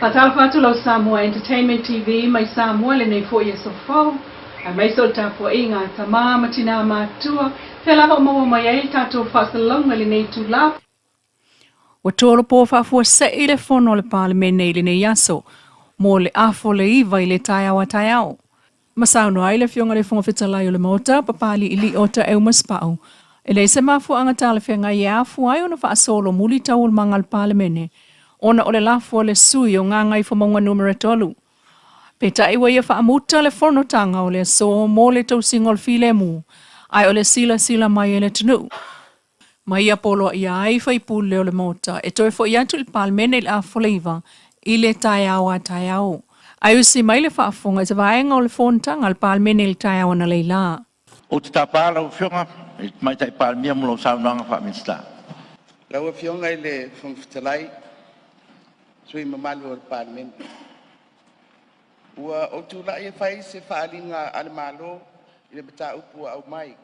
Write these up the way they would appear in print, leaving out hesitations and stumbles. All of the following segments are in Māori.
Patalfatu lau Samoa Entertainment TV mai Samoa le nei fo ia sofau. A mai sol tapu inga tama matina matua. Pela ho maua mai ai tatu fasalonga le nei tula. Wa toro po fafua se i le fono le palemene i le nei aso. Mo le afo le iwa i le tai awa tai au. Masauno ai le fionga le fonga fitalai o le mota, papali ili ota e umaspau. E le se mafu anga tala whianga i afu ai ona wha asolo muli tau o mangal palemene. Ona o le lafu o le sui o nganga i whamaunga numera tolu. Peta iwa ia wha amuta le fono tanga o le so mo le tau singol file mu. Ai o le sila mai e le tunu. Mai ia polo ia ai whai pule o le mota. E toi fo iatu il palemene il afo le iwa. I le tai awa tai au. Ai usi mai le whaafonga i te vaenga o le fontanga al palemene il tai awa na leila. O te tāpāla o whionga, mai tai pālemia mulo saunanga whaminsta. Lau fionga i le whangwhitalai, sui mamalu o le palemene. Ua o tūla i whai se whaalinga ale malo i le bata upu au mai.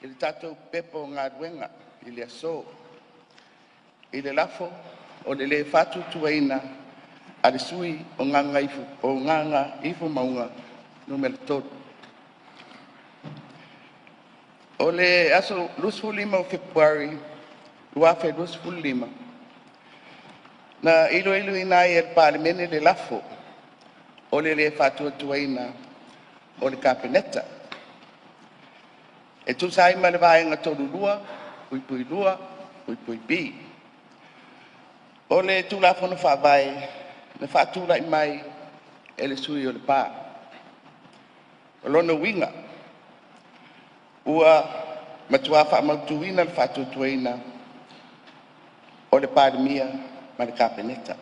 I le tātou pepo ngā ruenga i le aso. I le lafo o le whatu tuaina a le sui o nganga ifu maunga numero tolu. O le aso lusfulima o Februari, luafe lusfulima. Na ilo ina i el palemene le lafo o le whatu tuaina o le kapeneta. E tu sai ma le vaenga tolu lua, pui lua, pui pi. O le tu la fono whawai, na whatula i mai e le sui o le pā. O lona winga, ua matua whamautuina le whatutuina o le pārimia ma le kapeneta.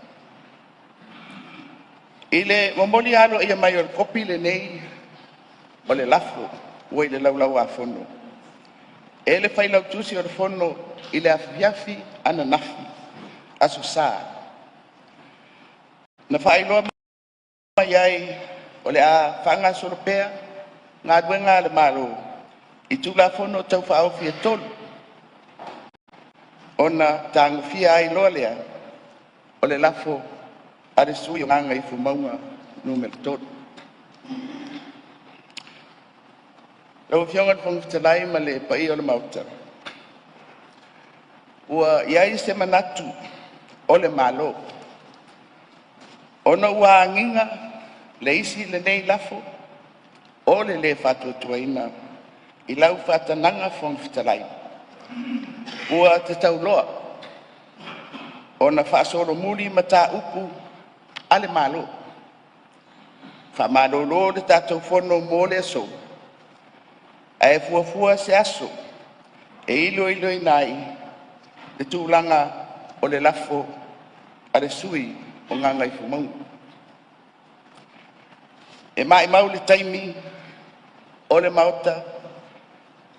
I le momoli alo ia mai o le kopi le nei o le lafo, ua i le laulau a fono. E le whailau tusi o le fono i le afiafi ana nafi, aso sā. Na whailoa mai ai o le a whanga soropea, ngā duenga le maro, i tūla fono tau whaofia tolu. Ona tangu fia ai loa lea, o le lafo a le sui o nganga i fumaunga numero tolu. Lau fionga le whangwhitalai ma le pai o le mauta. Ua iai se manatu o le malo. Ona ua anginga le isi le nei lafo o le whatuatuaina i lau whatananga whangwhitalai. Ua te tauloa. Ona whaasoro muri ma tā upu ale malo. Whamalolo le tātou whono mō le aso. E fuafua se aso, e ilo i nai, le tūlanga o le lafo a le sui o nganga i fumau. E mai mau le taimi o le mauta,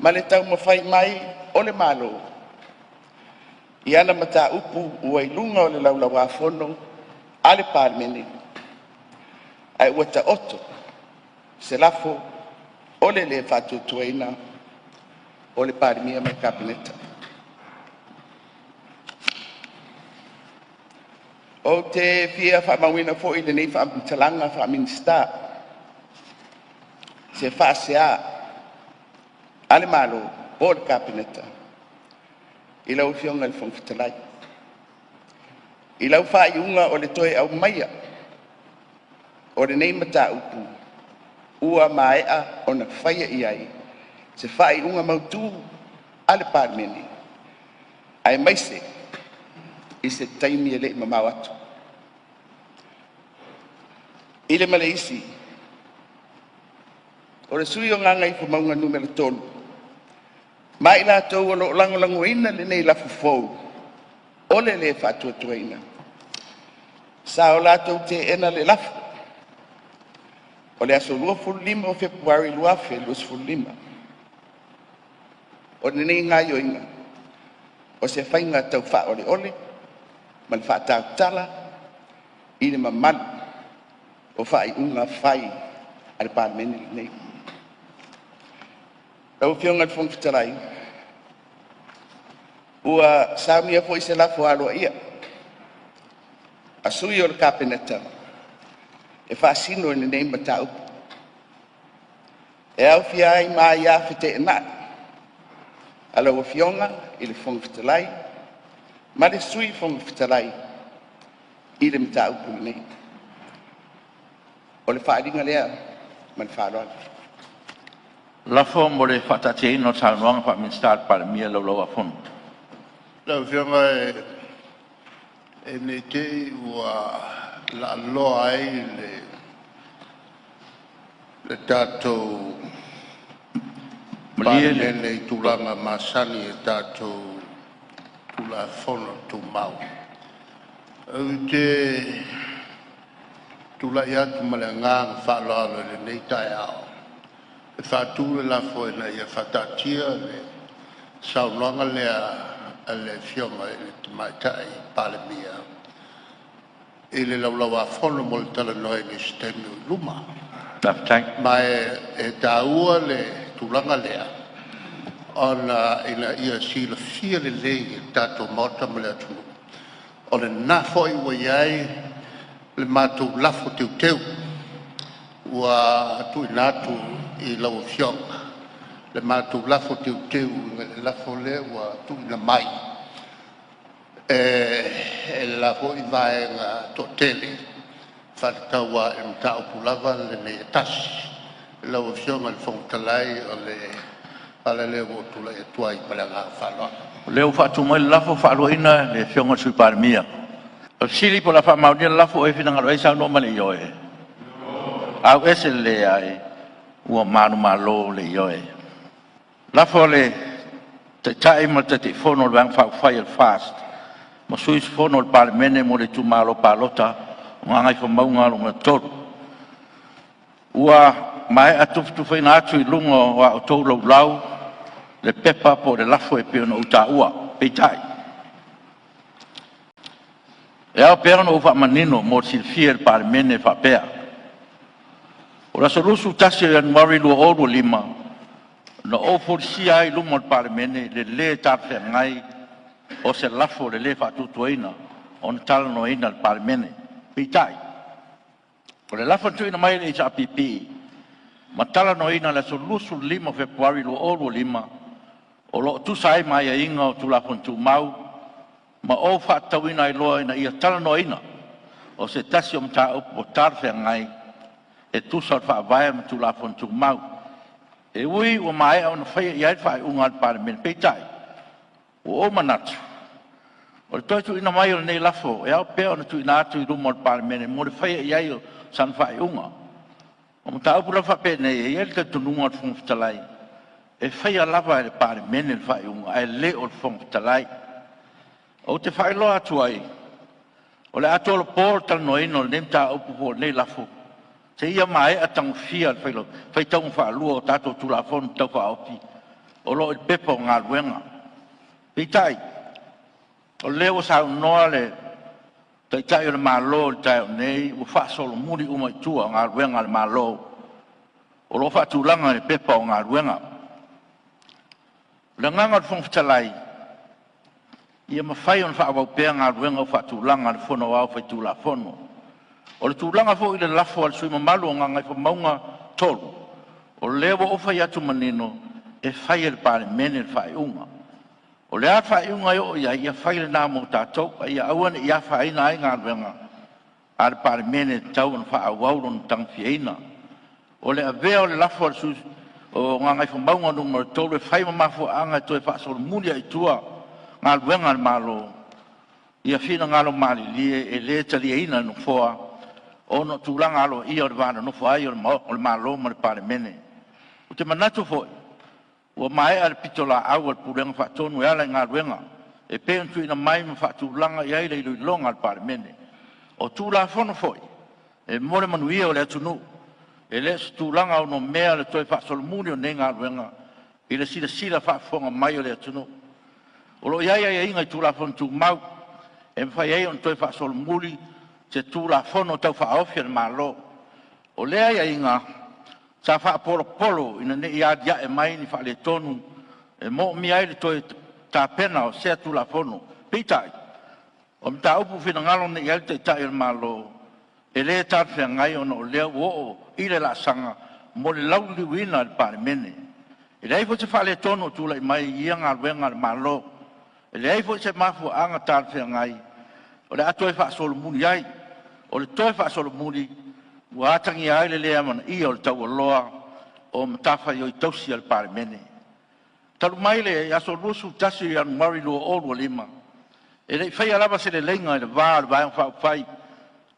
ma le tau mawhai mai o le malo. I ana mata upu ua ilunga o le laulawa fono, a le palemene. Ai ua ta oto, se lafo, o le whatutuaina o le parimia mai kapeneta. O te fia whamawina fo i le nei whaamitalanga whaaminsta, se whaasea ale malo o le kapeneta, i lau fionga le whangwhitalai. I lau whaiunga o le toe au maia, o le nei mata upu, ua maea o na whaia i ai, se whai unga mautu ale palemene. Ai maise, i se taimi e le mamau atu. I le male isi, o le sui o nganga i fumaunga numero tolu. Mai la tau o lo lango ina le nei lafu fou, o le whatuatuaina. Sa o la tau te ena le lafu. O le aso 25 o Februari luafe 25. O le nei ngā yoinga. O se whainga tau wha ole, ma le wha tau tala, i le mamalu, o whai unga whai ale palemene le nei. Lau fionga le whangwhitarai. Ua saumia fo i se lafo aloa ia. a sui o le kapeneta e whaasino i nei matau. E au fia ai mai a white na ala o fionga i le whongwhitalai, ma le sui whongwhitalai i le matau puli nei. O le whaadinga lea, ma le whaaloa. Lafo mo le whatateino Saunoanga Whaminster Palemia Leilua Fon. Lau whianga e ne te ua la loa ai le tātou pānene i tūlanga masani e tātou tūla whono tū mau. Au te tūla i atu male ngāng whaaloalo le nei tai ao. E whātūle la fo e na ia whatatia le Saunoanga lea le fionga e le tamaitai Palemia. E le laulawa whono mo le tala noe ni stenu luma. Ma e tāua le tūlanga lea. Ona ina ia si la fia le lei e tātou mota ma le atunu. O le nafo i wa iai le mātou lafo teu teu. Ua atu inatu i lau fionga. Le mātou lafo teu teu, le lafo le ua atu ina mai. E lafo i vaenga to tele. Whataua e mtao pulava le ne tasi. Lau fionga le whongtalai o le ala le o tula e tuai palanga whaloa. Leo whatu mai lafo whaaloina le fionga sui Palemia. O sili po la whamaunia lafo e whinanga rei Saunoa le ioe. Au ese le ai ua manu malo le ioe. Lafo le te tai ma te whono le wang whai al fast. Ma sui whono le Palemene mo le tu malo palota ngai fo maunga lo toru. Ua mai atu whaina atu I lungo wa o tau lau le pepa po le lafo e peo no uta ua, peitai. E au peo no ufa manino mo silfia le Palemene fa pea. O la solusu tasi e anuari lua oru lima, na o forsia I lungo le Palemene le tarfea ngai o se lafo le whatutuaina o na tala no ina le Palemene. Peitai. O le lafo tuina mai le isa pipi. Ma tala no ina le solusu lima Februari lo olu lima. O lo tu sai mai a inga o tu lafo tu mau. Ma o whatauina I loa ina ia tala no ina. O se tasi o mta o tarwhea ngai. E tu sa whaavaya ma tu lafo tu mau. E ui o mai au na whaia iai whai unga al Palemene. Peitai. O manatu. O le toitu ina mai o nei lafo, e au pea o na tu ina atu I rumo al Palemene, mo le whaia iai o san whai unga. O mo ta upura whape nei, e iai te tununga o le whongwhitalai. E whaia lava le Palemene le whai unga, e le o le whongwhitalai. O te whai loa atu ai, o le atu o le pōr tal noino, le nem ta upu po nei lafo. Te ia mai a tangu fia le whailo, whai taungu wha lua o tato tu la whonu tau wha opi. O lo I pepa o ngā luenga. Pitai. O leo Saunoa le tai o le malo le tai o nei o whaasolo muri uma I tua ngā ruenga le malo. O lo whaatulanga le pepa o ngā ruenga. Le nganga le whongwhitalai ia mawhai on whaawau pēr ngā ruenga o whaatulanga le whono au whai tūla whono. O le tūlanga fo I le lafo al sui mamalu o ngangai whamaunga tolu. O leo o whai atu manino e whai le Palemene le whai unga. O le afa I unga yo ia whaile nā mō tātou, ia auane ia whaina ai ngā ruenga. A le Palemene tau na wha awauro na tangwhiaina. O le avea o le lafo al sus, o ngā ngai whamaunga nunga le tolu e whaima mafo anga toi whaasolo mulia I tua ngā ruenga le malo. Ia whina ngā lo mali lie e le talia ina no whoa. O no tūlanga alo ia o le vana no wha ai o le malo ma le Palemene. O te manatu foi. Ua mai ar pitola au al purenga whaatonu e ala ngā ruenga. E pēntu ina mai ma whaatulanga I aile I longa al Palemene. O tūla whono foi. E more manuia o le atunu. E le tūlanga o no mea le toi whaasolomuni o ne ngā ruenga. I le sila whaafonga mai o le atunu. O lo iaia ia inga I tūla whono tū mau. E mwhai ei on toi whaasolomuni te tūla whono tau whaofia le malo. O lea ia inga sa fa polo ina ne ia dia e mai ni fa le tonu e mo mi ai le toi ta pena o se tu la fono pitai O mta upu fina ngalo ne yel te tai malo. E le tar fia ngai ono le o i le la sanga mo le lau li wina le pare mene. E le aifo se fale tono tu lai mai ia ngā wenga le malo. E le aifo se mafu anga tar fia ngai. O le atoe fa solo muni ai. O le toe fa solo muni. Ua atangi ai le lea mana ia o le tau aloa. O mtafa i o i tausi al pare mene. Talu mai le aso rusu tasi i anu mari lua o lua lima. E le fai alaba se le lenga i le vā le vāiang whau whai.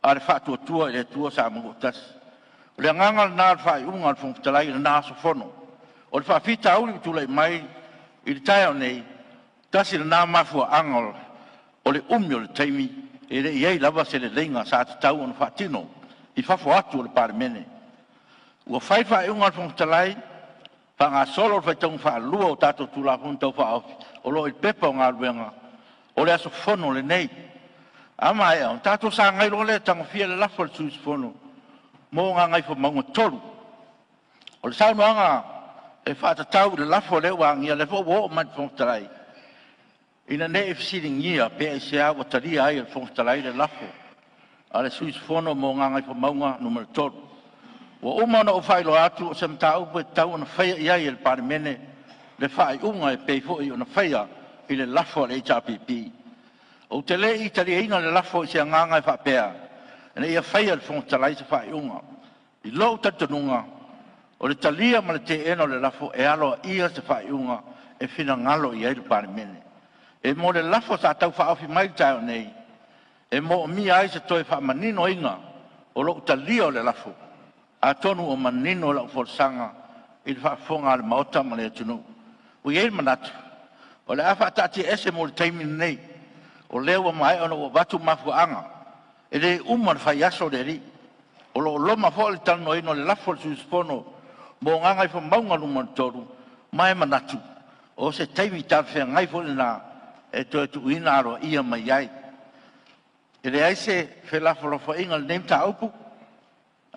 A le whātua tua i le tua sa mungo tasi. O le anganga le nā le whai unga le whungtalai le nā so whono. O le whawhita auli i tula i mai i le tai au nei. Tasi le nā mafua angol. O le umi o le taimi. E le iei lava se le lenga sa te tau anu whatino. I whafo atu o le pare mene. Ua whai whai unga le whungtalai. Pa ngā solo le whaitong wha lua o tātou tula huntau wha au. O lo i pepa o ngā luenga. O le aso whono le nei. Ama e on tātou sa ngai lo le tango fia le lafo le suis whono. Mō ngā ngai wha maunga tolu. O le saunu anga e whātatau le lafo le wangia le fo wo o mai whongtarai. Ina ne e fsiri ngia pe e se awa taria ai le whongtarai le lafo. A le suis whono mō ngā ngai wha maunga numero tolu. Wa umana o whailo atu o se mta upe tau na whaia iai e le pare mene le whai unga e peifo i o na whaia i le lafo le HRPP. O te le i tari eina le lafo i se anganga e whapea. E ia whaia le whongtalai se whai unga. I lau tatanunga o le talia ma le te eno le lafo e aloa ia se whai unga e whina ngalo i le pare mene. E mo le lafo sa tau whaofi mai taio nei. E mo mi ai se toi wha manino inga o lo talia o le lafo. A tonu o manino la uforsanga i le whaafonga le maota ma le atunu. O iei manatu. O le awha tati ese mo le taimi nei. O lewa mai ono o watu mafuanga. E le uma le whai aso le ri. O lo loma fo le tano ino le lafo le suispono. Mo nganga i fo maunga luma le toru. Mai manatu. O se taimi tarwhea ngai fo le nā. E to e tu ina aro ia mai ai. E le aise fe lafo lo fo inga le neimta aupu.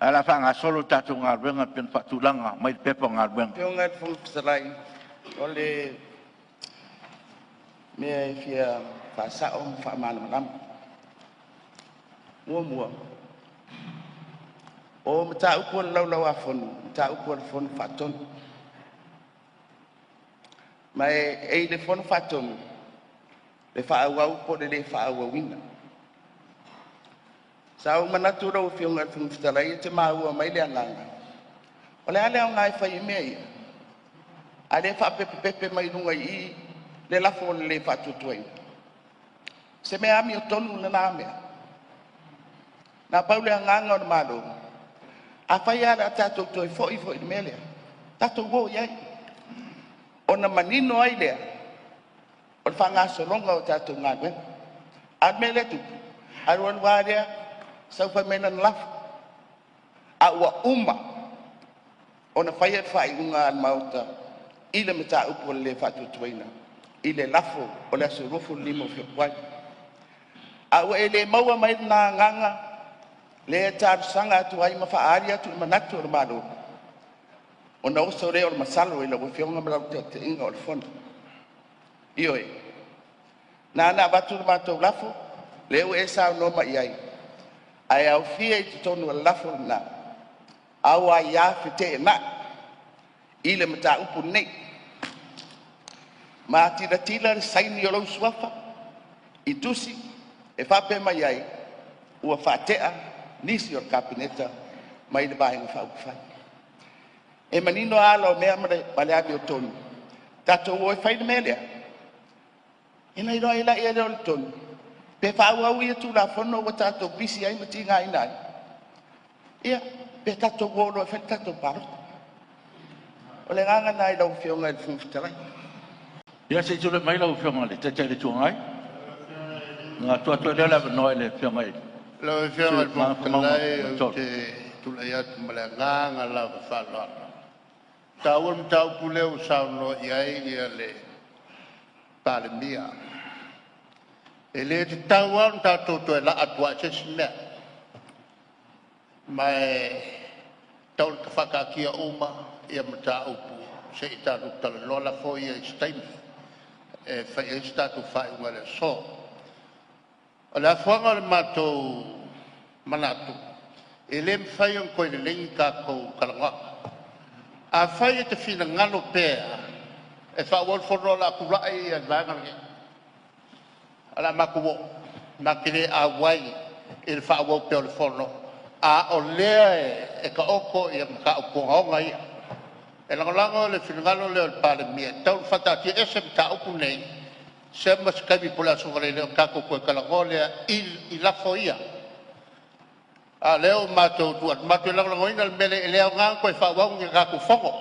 Ala whanga solo tātou ngā ruenga pen whatulanga, mai pepa ngā ruenga. Pio ngai whungtarai, o le mea e fia whaasao whaamana manama. Mua. O mta upo lau a whonu, mta upo le whonu whatonu. Mai e le whonu whatonu, le whaaua upo le whaaua wina. Sao manatu rau whiunga whungtarai te maua mai le anganga. O le ale au ngai whai mea ia. A le whapepe mai runga i le lafo o le whatutuai. Se mea ami o tonu le nā mea. Nā pau le anganga o le malo. A whai ala tātou toi fhoi le mea lea. Tātou wō iai. O na manino ai lea. O le whanga solonga o tātou ngā gwen. A mea le tupu. A ruan wārea. Sau whai mena lafu. A ua uma. O na whai unga al mauta. I le mita upo le whatutuaina. I le lafo o le aso rofu limo whiwai. A ua e le maua mai nā nganga. Le e tāru sanga atu ai ma whaari atu i manatu o le maro. O na oso rea o le masalo i la ua whionga marau te inga o le whona. Ioe. Nā watu le mātou lafo. Le ua e sao noma i ai. Ai au fia i te tonu a lafo na. Au a ia white e na. I le mata upu nei. Ma tira le saini o lau suafa. I tusi. E whape mai ai. Ua whatea. Nisi o kapineta. Mai le bahenga whaupufai. E manino ala o mea male abi o tonu. Tato o e whaine mea lea. Ina iro ila ia leo le tonu. Pe whaua ia tu la whono wa tātou bisi ai mati ngā inai. Ia, pe tātou wōro e whai tātou paro. O le nganga nai lau whionga e whungwhitarai. Ia se ture mai lau whionga le, te le tuangai. Ngā tuatua lea lawa noe le whionga e. Lau e whionga e whungwhitarai o te tulai atu male nganga lau e whalana. Tā ua mtau puleu sao no iai ia le pale mia. E le te tau au tātou to e la atua se sinea. Mai tau le ka whakaakia uma ia mata upu. Se i tātou tala lola fo ia i staimi. E whai e tātou whai unga le so. O le afuanga le mātou manatu. E le mwhai on koe le lengi ka kou kalanga. A whai e te whina ngalo pēa. E whawol whono la kurai e vangange. Ala makuwo. Makire a wai e le whawol pēo le whono. A o lea e ka oko i a maka o kuhonga ia. E langolango le whina ngalo leo le pāle mia. Tau whatati e se mta upu nei. Se mas kabi pula sungare leo kako koe kalangolea i lafo ia. A leo mātou tuat, mātou langolango ina le mele e leo ngang koe whawau nge kako whongo.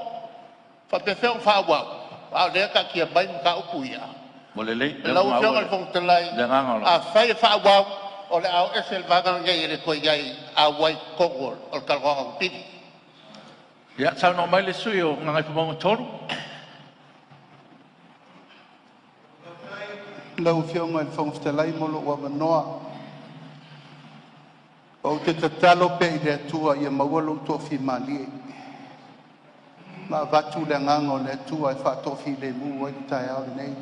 Whapewheo whawau. A lea ka kia mai mka upu ia. Lau whionga le whong talai. A whai whawau o le au esel vangang ngai ele koe iai a wai kongol o le kalangolanga pini. Ia, tau no mai le sui o ngai whamonga toru. Lau whionga le whongwhitalai molo ua manoa. O te tatalo pe i le atua i a maualo tofi malie. Ma vatu le ngango le atua e whatofi le mu i tae au nei.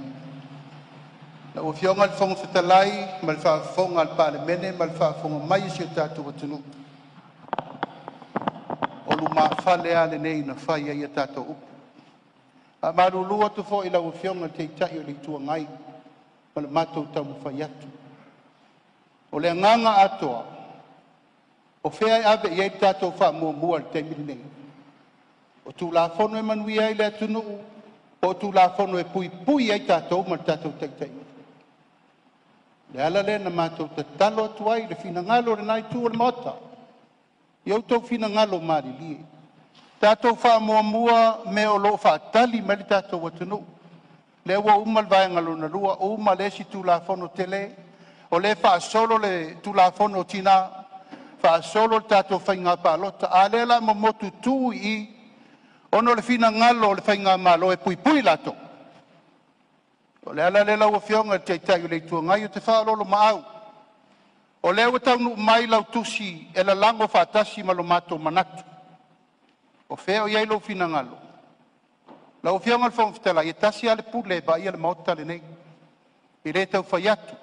Lau whionga le whongwhitalai ma le whafonga le pale mene ma le whafonga mai si o tātua watunu. O lu ma whale ale nei na whai ai a tātua upu. A marulua tu fo i lau whionga te itai o le tua ngai. Ma le mātou tau mwhai atu. O le nganga atoa. O whea e awe i ei tātou wha mua le teimiri nei. O tū la whono e manui ai le atunu. O tū la whono e pui ai tātou ma le tātou teitai. Le ala le na mātou te talo atu ai le whina ngalo le nai tū o le mota. Iau tau whina ngalo maari lie. Tātou wha mua me o lo wha tali ma le tātou atunu. Le ua umal vai ngalo na lua, o uma le si tu la fono tele, o le fa solo le tu la fono tina, fa solo tato fainga palota, a le la momotu tu i, ono le fina ngalo le fainga malo e pui lato. O le ala le lau fionga te tai le tua ngai o te fa lolo maau. O le ua tau nu mai lau tusi, e la lango fa tasi malo mato manatu. O feo iai lo fina ngalo. La ufianga le whongwhitala, i tasi ale pule ba ia le maota le nei. I re tau whai atu.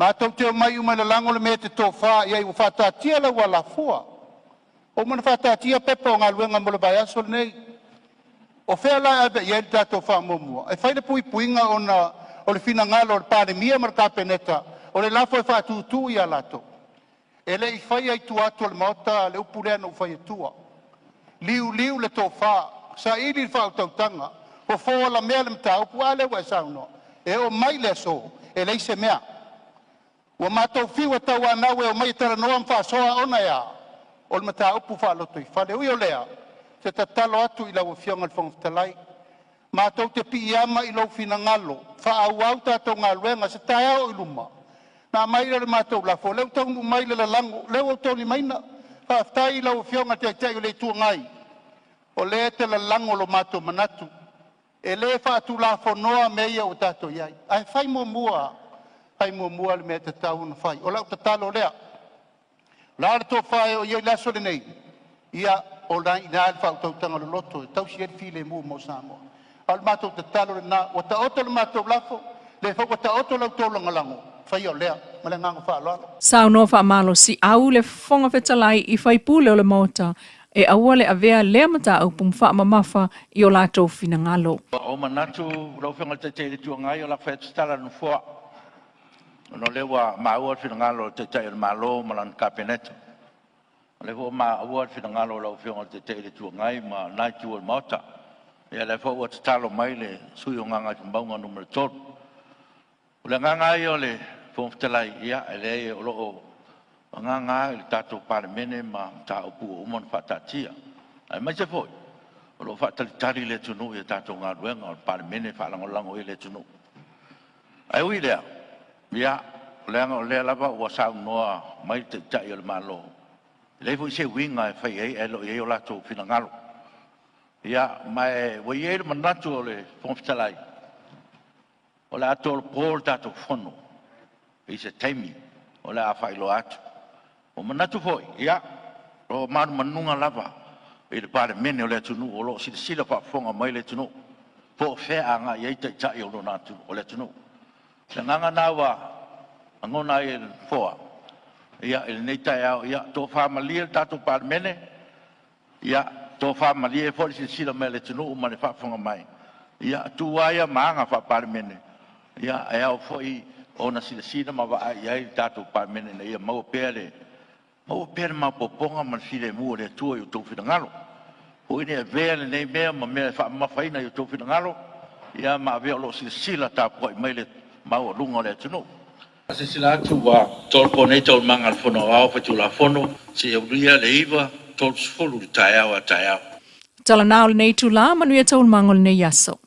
Mātou teo mai umai le lango le me te tō wha, ia i whātātia la ua la fua. O mana whātātia pepa o ngā luenga mo le bai aso le nei. O whea la abe ia i tātou wha momua. E whaile puinga o le fina ngalo o le pāne mia mar kāpeneta. O le lafo e whātūtū ia lato. E le i whai ai tu atu le maota le upulea no whai atua. Liu le tō wha. Sa ili whao tautanga, o fōa la mea le mta upu ale wa sauno. E o mai le so, e leise mea. Wa mātou whiwa tau anau e o mai tara noa mwha soa ona ea. O le mta upu wha loto i whale ui o lea. Te tatalo atu i lau whionga le whongwhitalai. Mātou te pi iama i lau whina ngalo. Wha au tātou ngā luenga se tae au i luma. Nā mai le mātou lafo. Leu tau nu mai le lango. Leu au tau ni maina. Whaftai i lau whionga te aitai o le tua ngai. O le te la lango lo mato manatu. E le wha tu la whonoa meia o tato iai. Ai whai mua le mea te tau na whai. O lau te talo lea. La re tō whai o iai laso le nei. Ia o la ina al whau tautanga lo loto. Tau si eri file mua mo Samoa. Al mato te talo le na. O ta oto le mato lafo. Le whau o ta oto lau tō langalango. Whai o lea. Ma le ngango wha aloalo. Sao no wha malo si au le whonga whetalai i whai pule o le mota. E aua le avea lea mata au pum wha mamafa i o lātou whina ngalo. O manatu rau whenga te te tua ngai o la whaet stala nu fua. No lewa maua whina ngalo te te malo malan kapeneta. Lewa maua whina ngalo rau whenga te te tua ngai ma nai tua mauta. E le whau te talo mai le sui o nganga kumbaunga numero tolu. O le nganga i o le whongwhitalai ia e le o loo nganga i tātou paremene ma tā upu o umon whatatia. Ai mai se foi. O lo whatalitari le tunu i tātou ngā ruenga o paremene whalangolango i le tunu. Ai ui lea. Ia, leanga o lea lava ua sau noa mai te tai o le malo. Le fo se winga e whai ei elo i o lato whina ngalo. Ia, mai wai e le manatu o le whongwhitalai. O le ato o le pōr tātou whono. I se taimi. O le a whailo atu. O manatu foi, ia, o maru manunga lava, i le pare mene o le tunu, o lo sila whafonga mai le tunu, po whea anga i eita i tai o lo nā tunu, o le tunu. Le nganga nāwa, Angona e foa. Ia e nei tai au ia to fa malia tato parmene. Ia to fa malia fo si sila mele tunu ma le fa fonga mai. Ia tu aia manga fa parmene. Ia e au foi ona sila ma va ai tato parmene nei ia mau pere. Mau pere ma poponga ma sile mu le tu yo to finangalo. O ine vele nei mea ma me fa ma faina yo to finangalo. Ia ma ve lo sila ta po mai le mau lunga le tunu. Se sila tu wa tol pone tol mangal fono au fa tu la fono se uria le iva tol sfolu tai au. Tala nao le nei tu la manuia tau mangol nei yaso.